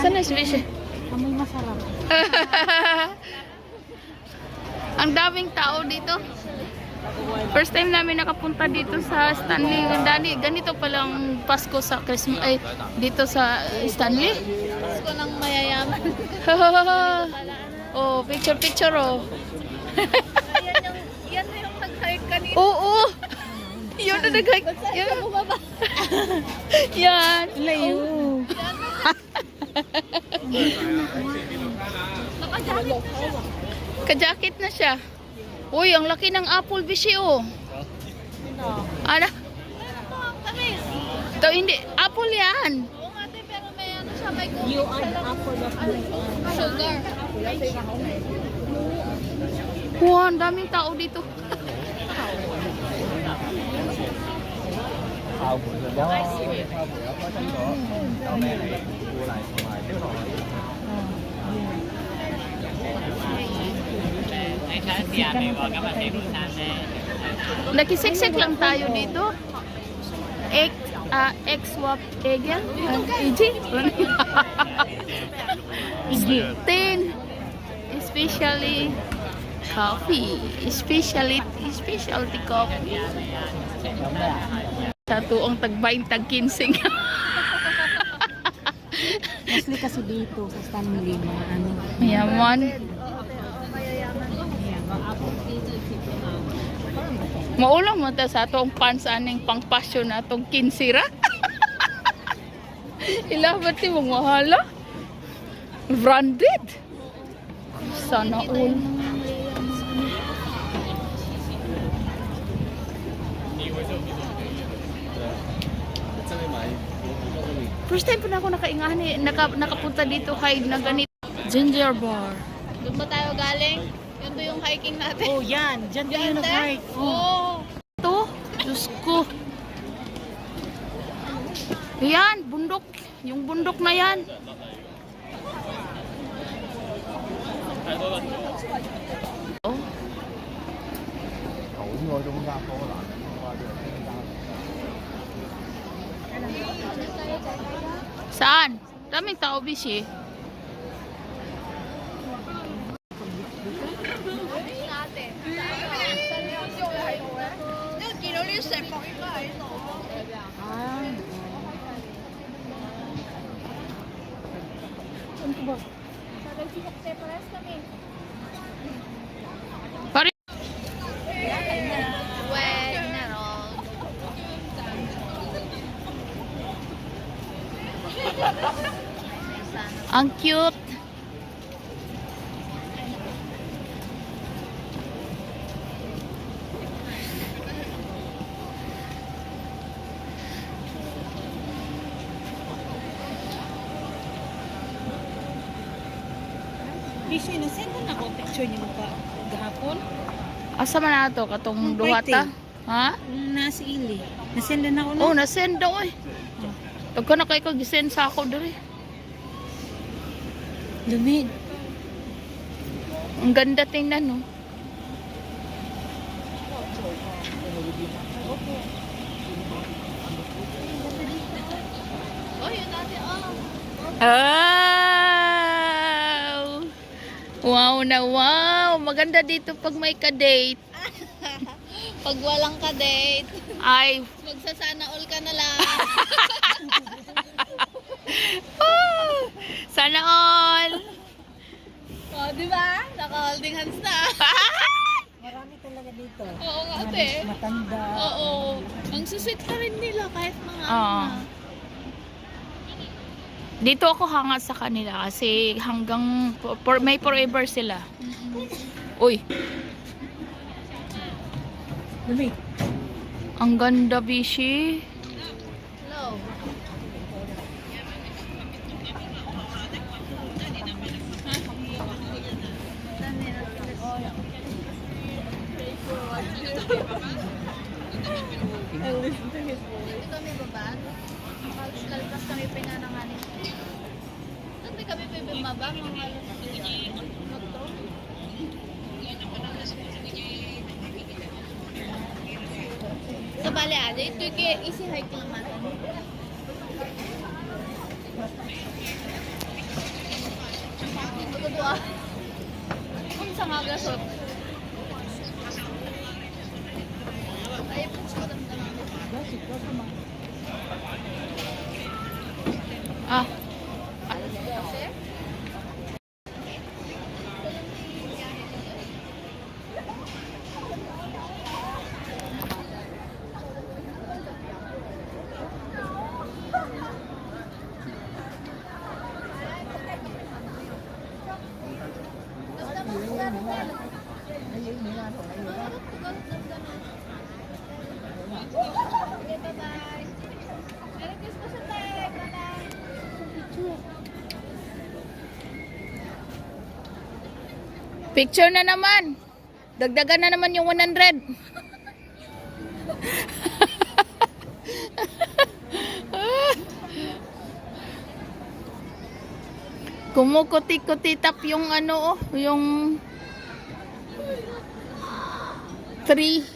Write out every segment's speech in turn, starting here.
Sana special. Amoy masarap. Ang daming tao dito. First time namin nakapunta dito sa Stanley. Dani, ganito palang Pasko sa Christmas ay dito sa Stanley. Pasko ng mayayaman. Oh, picture oh. Yan na yung nag-hike kanina. Oo. Yun na nag-hike. Yan na bumaba. Yan. Layo. Nakajakit na siya. Kajakit na siya. Uy, ang laki ng apple bishi oh. Ano? Ito ang tamis. Ito hindi. Apple yan. Oo nga, te, pero may ano siya, may gummies. You are the apple of my eye. Sugar. Wow, ang daming tao dito. Nakisiksik lang tayo dito. X-swap egg yan? Ten. Especially coffee. Specialty coffee. Sa tuong tag-20, tag-15. Mostly kasi dito sa Stanley, mga ano. Mayaman. Maulang mo ta sa atong pants aning pang-passion na atong kinsira. Ilabat ti mong mahala. Branded. Sana all. First time po na ako nakapunta dito hide na ganito. Ginger bar. Doon ba tayo galing? Yun to yung hiking natin. Oh, yan. Diyan kayo Yan, te? nag-hike. Oo. Ito, Diyos ko. Yan, bundok. Yung bundok na yan. Oh. Saan? Daming tao, Bishi. Pare. Ang cute. Bishoy, nasend na ako picture niyo pa gahapon. Asa man na to katong duha ta? Ha? Nasa ili. Nasend na ako na. Oh, nasend daw eh. Tagka na kay ko gisend sa ako diri. Lumid. Ang ganda tingnan no. Oh, yun natin. Wow na wow. Maganda dito pag may ka-date. Pag walang ka-date, Ay, magsasana all ka na lang. sana all. Oh, di ba? Naka-holding hands na. Marami talaga dito. Oo nga, te. Matanda. Oo. Ang susweet pa rin nila kahit mga Oo. ano na. Dito ako hangat sa kanila kasi hanggang may forever sila. Uy, Lumid. ang ganda, Bishi. Hello. Hindi kami baba. Kalpas kami pinananganin. Hindi kami bumaba. Mga metro. So, bale, ito yung easy hike lang natin. Ah. Picture na naman. Dagdagan na naman yung 100. Kumukuti-kuti tap yung ano, yung tree.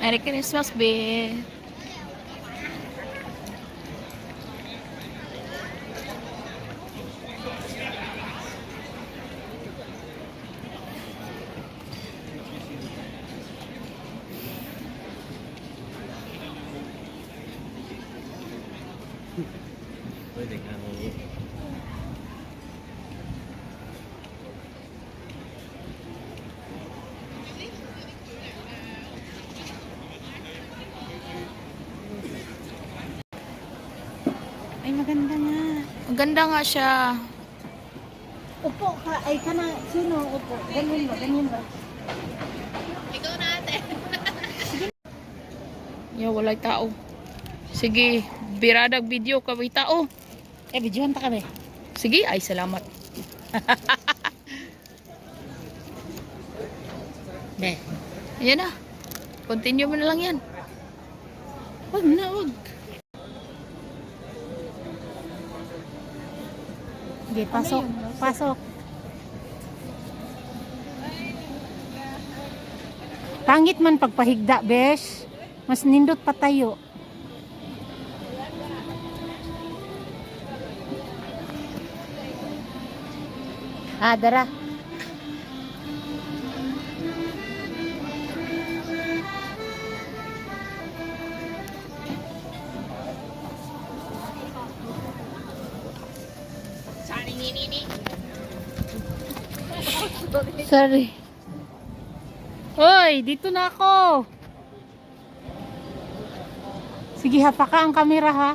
Merry Christmas, be. Pwede kang Ay, maganda nga. Maganda nga siya. Upo ka. Ay, kana. Sino upo? Ganyan ba? Ganyan ba? Ikaw na ate. Yo, walay tao. Sige, biradag video ka may tao. Eh, videohan ta kami. Sige, ay salamat. Be. Ayan na. Continue mo na lang yan. Wag na, wag. Sige, pasok. Pasok. Pangit man pagpahigda, besh. Mas nindot pa tayo. Ah, dara. Sorry. Hoy, dito na ako. Sige, hapa ka ang kamera ha.